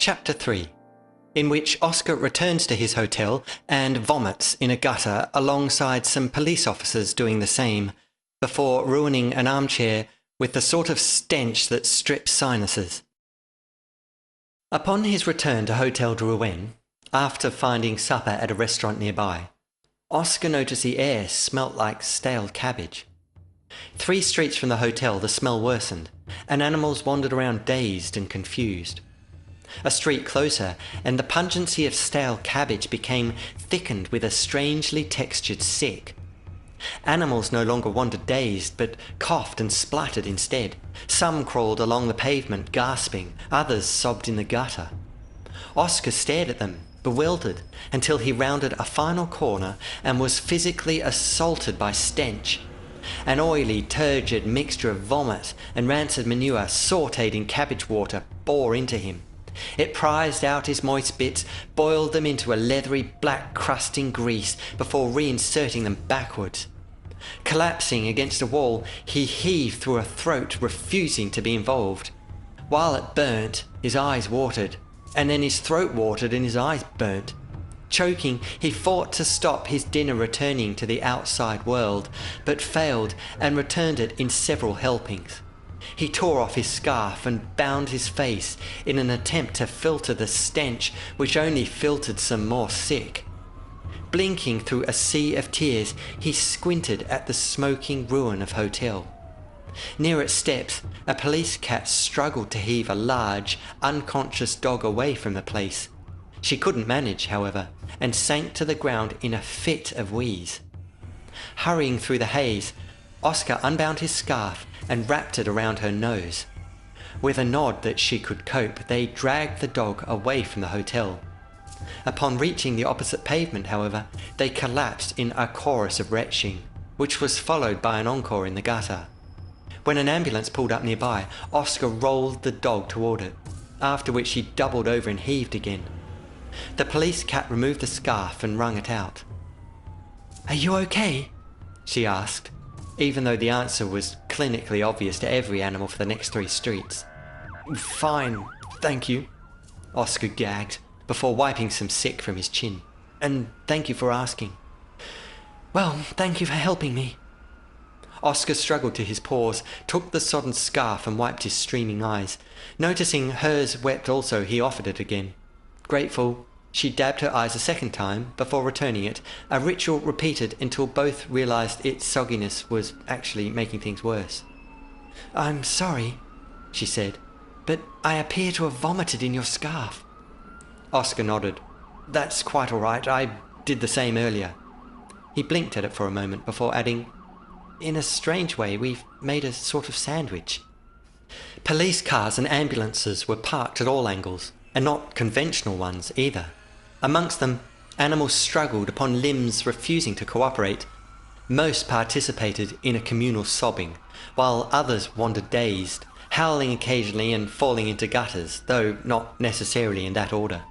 Chapter 3, in which Oscar returns to his hotel and vomits in a gutter alongside some police officers doing the same, before ruining an armchair with the sort of stench that strips sinuses. Upon his return to Hotel Ruen, after finding supper at a restaurant nearby, Oscar noticed the air smelt like stale cabbage. 3 streets from the hotel the smell worsened, and animals wandered around dazed and confused. A street closer, and the pungency of stale cabbage became thickened with a strangely textured sick. Animals no longer wandered dazed, but coughed and spluttered instead. Some crawled along the pavement gasping, others sobbed in the gutter. Oscar stared at them, bewildered, until he rounded a final corner and was physically assaulted by stench. An oily, turgid mixture of vomit and rancid manure sautéed in cabbage water bore into him. It prized out his moist bits, boiled them into a leathery black crusting grease before reinserting them backwards. Collapsing against a wall, he heaved through a throat, refusing to be involved. While it burnt, his eyes watered, and then his throat watered and his eyes burnt. Choking, he fought to stop his dinner returning to the outside world, but failed and returned it in several helpings. He tore off his scarf and bound his face in an attempt to filter the stench, which only filtered some more sick. Blinking through a sea of tears, he squinted at the smoking ruin of hotel. Near its steps, a police cat struggled to heave a large, unconscious dog away from the place. She couldn't manage, however, and sank to the ground in a fit of wheeze. Hurrying through the haze, Oscar unbound his scarf and wrapped it around her nose. With a nod that she could cope, they dragged the dog away from the hotel. Upon reaching the opposite pavement, however, they collapsed in a chorus of retching, which was followed by an encore in the gutter. When an ambulance pulled up nearby, Oscar rolled the dog toward it, after which he doubled over and heaved again. The police cat removed the scarf and wrung it out. "Are you okay?" she asked, even though the answer was clinically obvious to every animal for the next 3 streets. "Fine, thank you," Oscar gagged, before wiping some sick from his chin. "And thank you for asking." "Well, thank you for helping me." Oscar struggled to his paws, took the sodden scarf and wiped his streaming eyes. Noticing hers wet also, he offered it again. Grateful, she dabbed her eyes a second time before returning it, a ritual repeated until both realized its sogginess was actually making things worse. "I'm sorry," she said, "but I appear to have vomited in your scarf." Oscar nodded. "That's quite all right. I did the same earlier." He blinked at it for a moment before adding, "In a strange way, we've made a sort of sandwich." Police cars and ambulances were parked at all angles, and not conventional ones either. Amongst them, animals struggled upon limbs refusing to cooperate. Most participated in a communal sobbing, while others wandered dazed, howling occasionally and falling into gutters, though not necessarily in that order.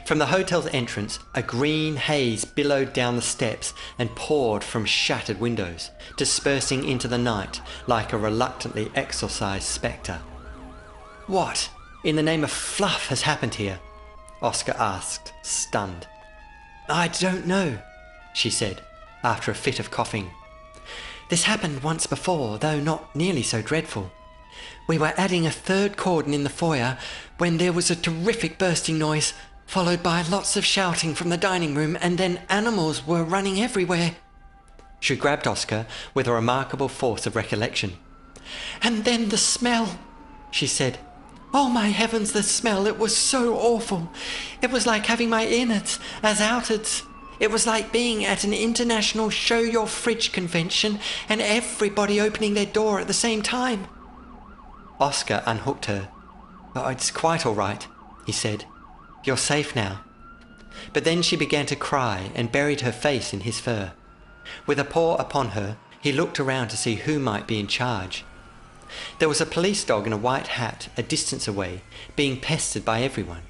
From the hotel's entrance, a green haze billowed down the steps and poured from shattered windows, dispersing into the night like a reluctantly exorcised spectre. "What, in the name of fluff, has happened here?" Oscar asked, stunned. "I don't know," she said, after a fit of coughing. "This happened once before, though not nearly so dreadful. We were adding a 3rd cordon in the foyer when there was a terrific bursting noise, followed by lots of shouting from the dining room, and then animals were running everywhere." She grabbed Oscar with a remarkable force of recollection. "And then the smell," she said. "Oh my heavens, the smell, it was so awful. It was like having my innards as outards. It was like being at an international show your fridge convention and everybody opening their door at the same time." Oscar unhooked her. "Oh, it's quite all right," he said. "You're safe now." But then she began to cry and buried her face in his fur. With a paw upon her, he looked around to see who might be in charge. There was a police dog in a white hat a distance away, being pestered by everyone.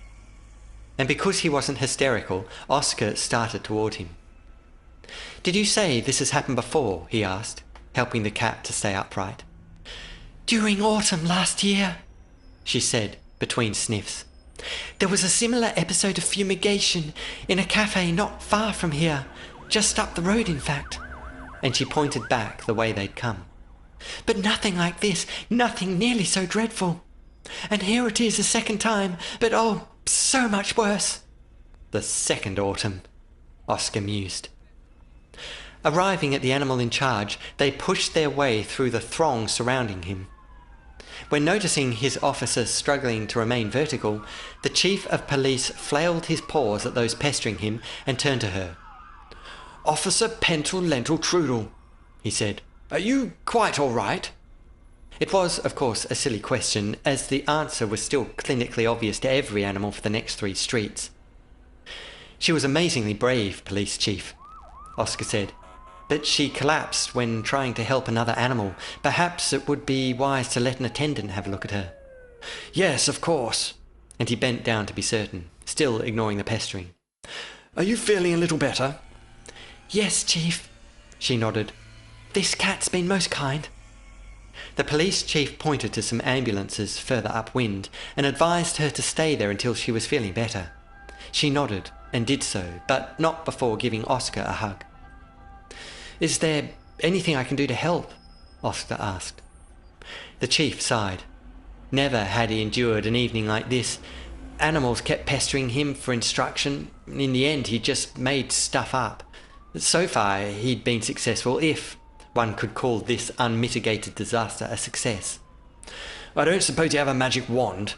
And because he wasn't hysterical, Oscar started toward him. "Did you say this has happened before?" he asked, helping the cat to stay upright. "During autumn last year," she said, between sniffs. There was a similar episode of fumigation in a cafe not far from here, just up the road in fact. And she pointed back the way they'd come. But nothing like this, nothing nearly so dreadful. And here it is a second time, but oh, so much worse. The second autumn, Oscar mused. Arriving at the animal in charge, they pushed their way through the throng surrounding him. When noticing his officers struggling to remain vertical, the chief of police flailed his paws at those pestering him and turned to her. "Officer Pentle Lentil Trudel," he said. "Are you quite all right?" It was, of course, a silly question, as the answer was still clinically obvious to every animal for the next 3 streets. "She was amazingly brave, police chief," Oscar said. "But she collapsed when trying to help another animal. Perhaps it would be wise to let an attendant have a look at her." "Yes, of course." And he bent down to be certain, still ignoring the pestering. "Are you feeling a little better?" "Yes, Chief," she nodded. "This cat's been most kind." The police chief pointed to some ambulances further upwind and advised her to stay there until she was feeling better. She nodded and did so, but not before giving Oscar a hug. "Is there anything I can do to help?" Oscar asked. The chief sighed. Never had he endured an evening like this. Animals kept pestering him for instruction. In the end, he just made stuff up. So far, he'd been successful, if one could call this unmitigated disaster a success. "I don't suppose you have a magic wand?"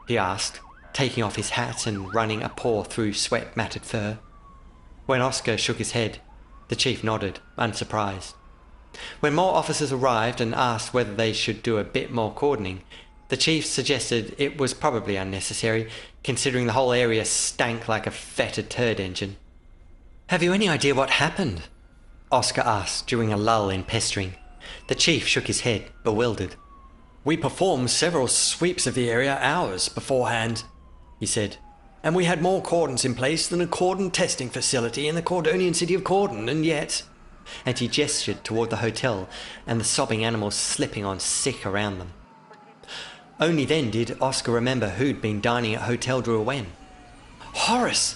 he asked, taking off his hat and running a paw through sweat-matted fur. When Oscar shook his head, the chief nodded, unsurprised. When more officers arrived and asked whether they should do a bit more cordoning, the chief suggested it was probably unnecessary, considering the whole area stank like a fetid turd engine. "Have you any idea what happened?" Oscar asked during a lull in pestering. The chief shook his head, bewildered. "We performed several sweeps of the area hours beforehand," he said. "And we had more cordons in place than a cordon testing facility in the Cordonian city of Cordon, and yet—" And he gestured toward the hotel and the sobbing animals slipping on sick around them. Only then did Oscar remember who'd been dining at Hotel Ruen. "Horace!"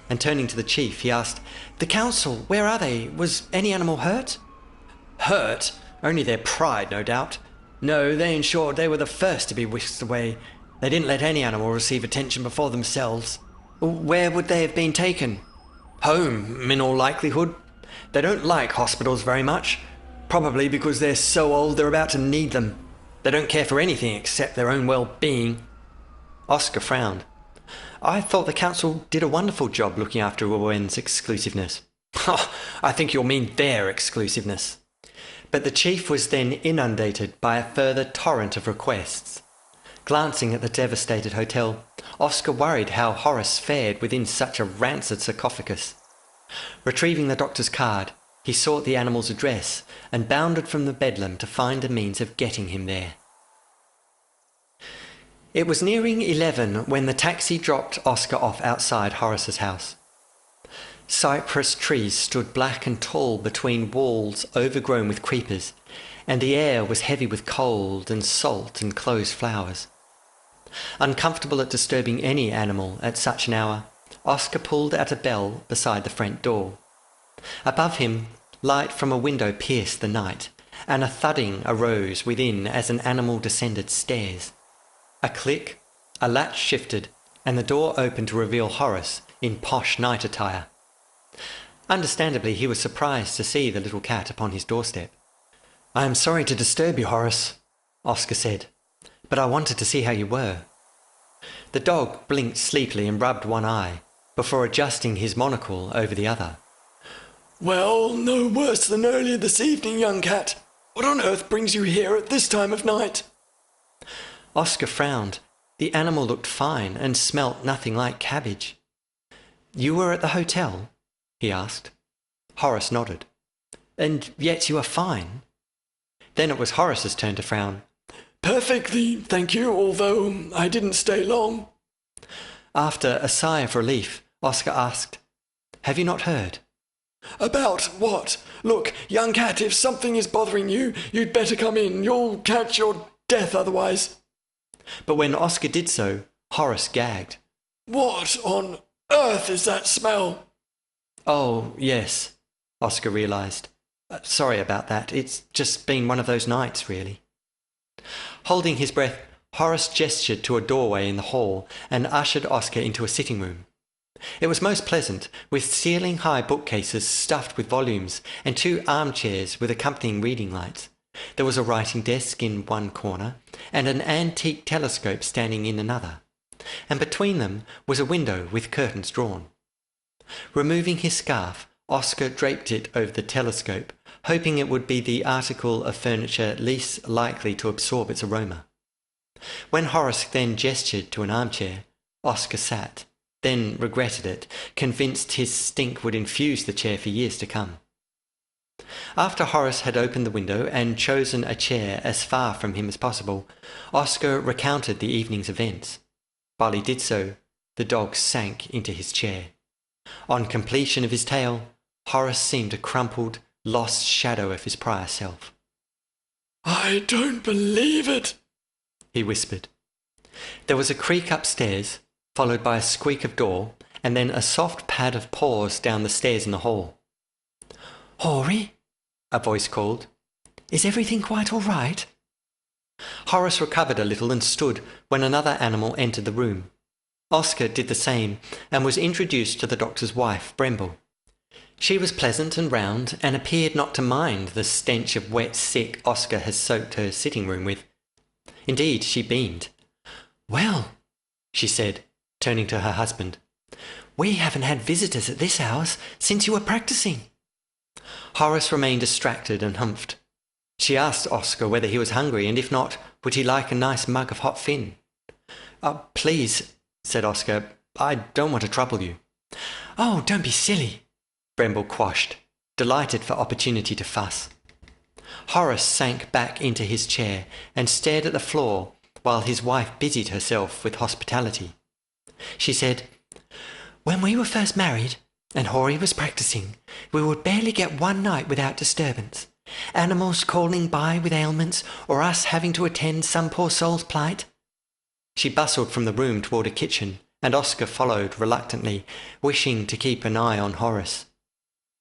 And turning to the chief, he asked, "The council, where are they? Was any animal hurt?" "Hurt? Only their pride, no doubt. No, they ensured they were the first to be whisked away. They didn't let any animal receive attention before themselves." "Where would they have been taken?" "Home, in all likelihood. They don't like hospitals very much, probably because they're so old they're about to need them. They don't care for anything except their own well-being." Oscar frowned. "I thought the council did a wonderful job looking after Ruen's exclusiveness." "I think you'll mean their exclusiveness." But the chief was then inundated by a further torrent of requests. Glancing at the devastated hotel, Oscar worried how Horace fared within such a rancid sarcophagus. Retrieving the doctor's card, he sought the animal's address and bounded from the bedlam to find a means of getting him there. It was nearing 11 when the taxi dropped Oscar off outside Horace's house. Cypress trees stood black and tall between walls overgrown with creepers, and the air was heavy with cold and salt and closed flowers. Uncomfortable at disturbing any animal at such an hour, Oscar pulled at a bell beside the front door. Above him, light from a window pierced the night, and a thudding arose within as an animal descended stairs. A click, a latch shifted, and the door opened to reveal Horace in posh night attire. Understandably, he was surprised to see the little cat upon his doorstep. "I am sorry to disturb you, Horace," Oscar said, "but I wanted to see how you were." The dog blinked sleepily and rubbed one eye, before adjusting his monocle over the other. "Well, no worse than earlier this evening, young cat. What on earth brings you here at this time of night?" Oscar frowned. The animal looked fine and smelt nothing like cabbage. "You were at the hotel?" he asked. Horace nodded. "And yet you are fine?" Then it was Horace's turn to frown. "Perfectly, thank you, although I didn't stay long." After a sigh of relief, Oscar asked, "Have you not heard?" "About what? Look, young cat, if something is bothering you, you'd better come in. You'll catch your death otherwise." But when Oscar did so, Horace gagged. What on earth is that smell? Oh, yes, Oscar realised. Sorry about that. It's just been one of those nights, really. Holding his breath, Horace gestured to a doorway in the hall and ushered Oscar into a sitting room. It was most pleasant, with ceiling-high bookcases stuffed with volumes and 2 armchairs with accompanying reading lights. There was a writing desk in one corner and an antique telescope standing in another, and between them was a window with curtains drawn. Removing his scarf, Oscar draped it over the telescope, hoping it would be the article of furniture least likely to absorb its aroma. When Horace then gestured to an armchair, Oscar sat, then regretted it, convinced his stink would infuse the chair for years to come. After Horace had opened the window and chosen a chair as far from him as possible, Oscar recounted the evening's events. While he did so, the dog sank into his chair. On completion of his tale, Horace seemed a crumpled, lost shadow of his prior self. "I don't believe it," he whispered. There was a creak upstairs, followed by a squeak of door, and then a soft pad of paws down the stairs in the hall. "Hory," a voice called. "Is everything quite all right?" Horace recovered a little and stood when another animal entered the room. Oscar did the same and was introduced to the doctor's wife, Bremble. She was pleasant and round and appeared not to mind the stench of wet sick Oscar had soaked her sitting room with. Indeed, she beamed. "Well," she said, turning to her husband, "we haven't had visitors at this house since you were practising." Horace remained distracted and humphed. She asked Oscar whether he was hungry, and if not, would he like a nice mug of hot Fin? Please," said Oscar, "I don't want to trouble you." "Oh, don't be silly," Bremble quashed, delighted for opportunity to fuss. Horace sank back into his chair and stared at the floor while his wife busied herself with hospitality. She said, "When we were first married, and Hory was practising, we would barely get one night without disturbance. Animals calling by with ailments, or us having to attend some poor soul's plight." She bustled from the room toward a kitchen, and Oscar followed reluctantly, wishing to keep an eye on Horace.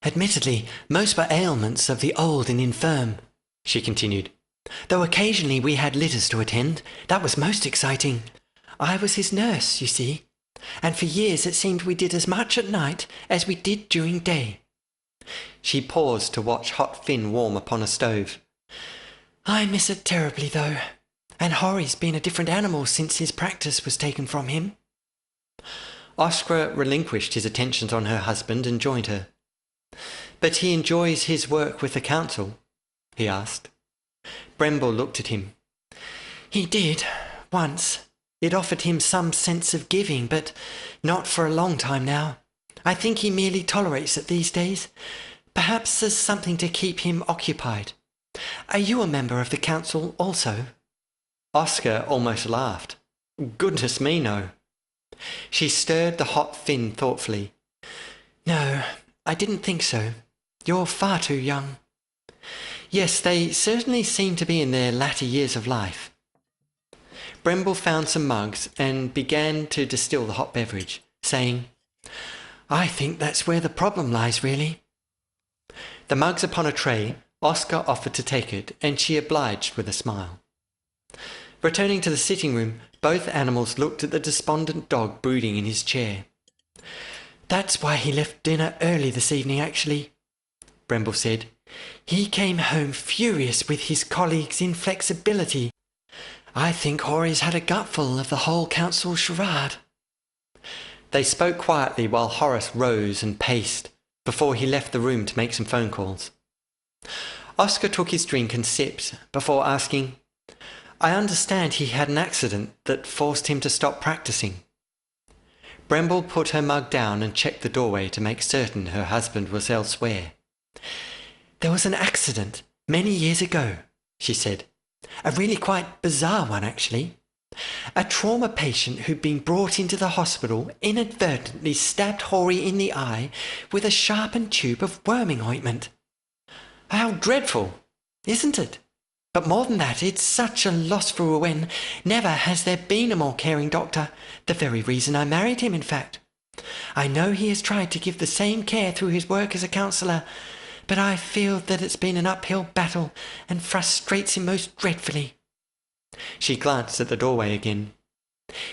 "Admittedly, most were ailments of the old and infirm," she continued, "though occasionally we had litters to attend. That was most exciting. I was his nurse, you see, and for years it seemed we did as much at night as we did during day." She paused to watch hot Fin warm upon a stove. "I miss it terribly, though, and Hory's been a different animal since his practice was taken from him." Oscar relinquished his attentions on her husband and joined her. "But he enjoys his work with the council?" he asked. Bremble looked at him. "He did, once. It offered him some sense of giving, but not for a long time now. I think he merely tolerates it these days. Perhaps as something to keep him occupied. Are you a member of the council also?" Oscar almost laughed. "Goodness me, no." She stirred the hot Fin thoughtfully. "No, I didn't think so. You're far too young." "Yes, they certainly seem to be in their latter years of life." Bremble found some mugs and began to distill the hot beverage, saying, "I think that's where the problem lies, really." The mugs upon a tray, Oscar offered to take it, and she obliged with a smile. Returning to the sitting room, both animals looked at the despondent dog brooding in his chair. "That's why he left dinner early this evening, actually," Bremble said. "He came home furious with his colleague's inflexibility. I think Hory's had a gutful of the whole council charade." They spoke quietly while Horace rose and paced before he left the room to make some phone calls. Oscar took his drink and sipped before asking, "I understand he had an accident that forced him to stop practising." Bremble put her mug down and checked the doorway to make certain her husband was elsewhere. "There was an accident many years ago," she said. "A really quite bizarre one, actually. A trauma patient who'd been brought into the hospital inadvertently stabbed Hory in the eye with a sharpened tube of worming ointment. How dreadful, isn't it? But more than that, it's such a loss for Ruen. Never has there been a more caring doctor. The very reason I married him, in fact. I know he has tried to give the same care through his work as a counsellor, but I feel that it's been an uphill battle and frustrates him most dreadfully. She glanced at the doorway again.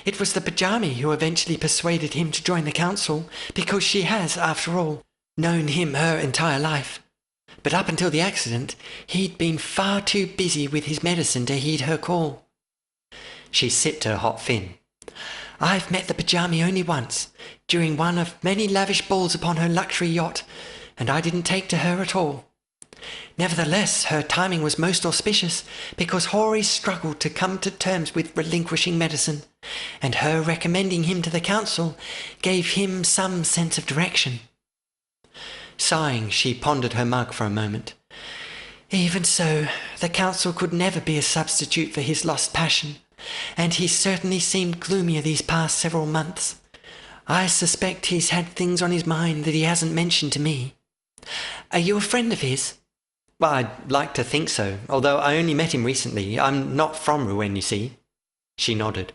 It was the Pajami who eventually persuaded him to join the council, because she has, after all, known him her entire life. But up until the accident, he'd been far too busy with his medicine to heed her call. She sipped her hot fin. I've met the Pajami only once, during one of many lavish balls upon her luxury yacht, and I didn't take to her at all. Nevertheless, her timing was most auspicious, because Hori struggled to come to terms with relinquishing medicine, and her recommending him to the council gave him some sense of direction. Sighing, she pondered her mug for a moment. Even so, the council could never be a substitute for his lost passion, and he certainly seemed gloomier these past several months. I suspect he's had things on his mind that he hasn't mentioned to me. Are you a friend of his? Well, I'd like to think so, although I only met him recently. I'm not from Ruen, you see. She nodded.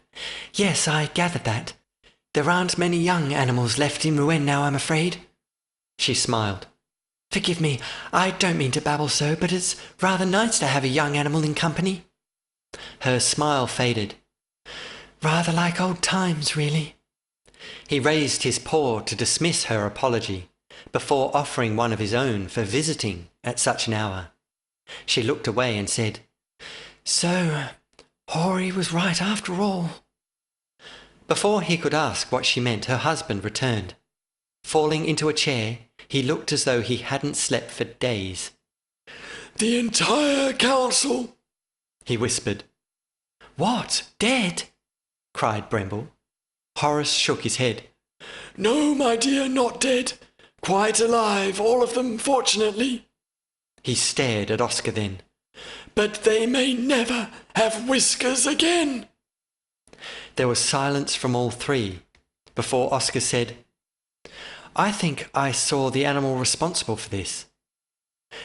Yes, I gathered that. There aren't many young animals left in Ruen now, I'm afraid. She smiled. Forgive me, I don't mean to babble so, but it's rather nice to have a young animal in company. Her smile faded. Rather like old times, really. He raised his paw to dismiss her apology, before offering one of his own for visiting at such an hour. She looked away and said, So, Hori was right after all. Before he could ask what she meant, her husband returned. Falling into a chair, he looked as though he hadn't slept for days. The entire council, he whispered. What? Dead? Cried Bremble. Horace shook his head. No, my dear, not dead. Quite alive, all of them, fortunately. He stared at Oscar then. But they may never have whiskers again. There was silence from all three, before Oscar said, I think I saw the animal responsible for this.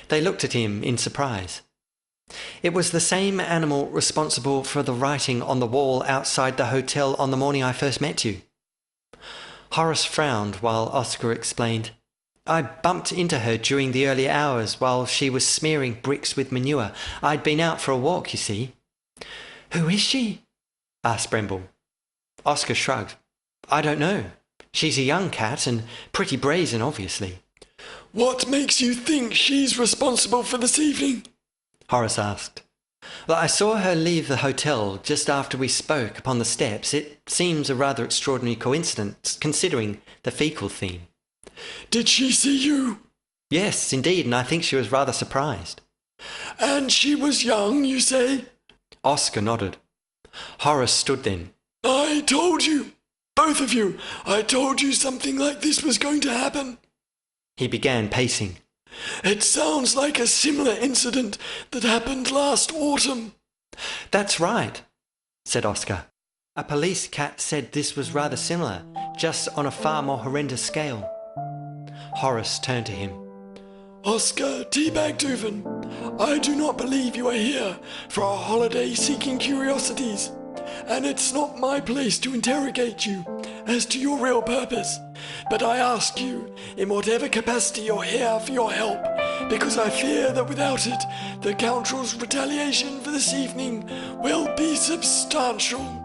They looked at him in surprise. It was the same animal responsible for the writing on the wall outside the hotel on the morning I first met you. Horace frowned while Oscar explained, I bumped into her during the early hours while she was smearing bricks with manure. I'd been out for a walk, you see. Who is she? Asked Bremble. Oscar shrugged. I don't know. She's a young cat and pretty brazen, obviously. What makes you think she's responsible for this evening? Horace asked. Well, I saw her leave the hotel just after we spoke upon the steps. It seems a rather extraordinary coincidence, considering the fecal theme. Did she see you? Yes, indeed, and I think she was rather surprised. And she was young, you say? Oscar nodded. Horace stood then. I told you, both of you, I told you something like this was going to happen. He began pacing. It sounds like a similar incident that happened last autumn. That's right, said Oscar. A police cat said this was rather similar, just on a far more horrendous scale. Horace turned to him. Oscar Teabagduven, I do not believe you are here for a holiday seeking curiosities, and it's not my place to interrogate you as to your real purpose, but I ask you, in whatever capacity you're here, for your help, because I fear that without it, the Council's retaliation for this evening will be substantial.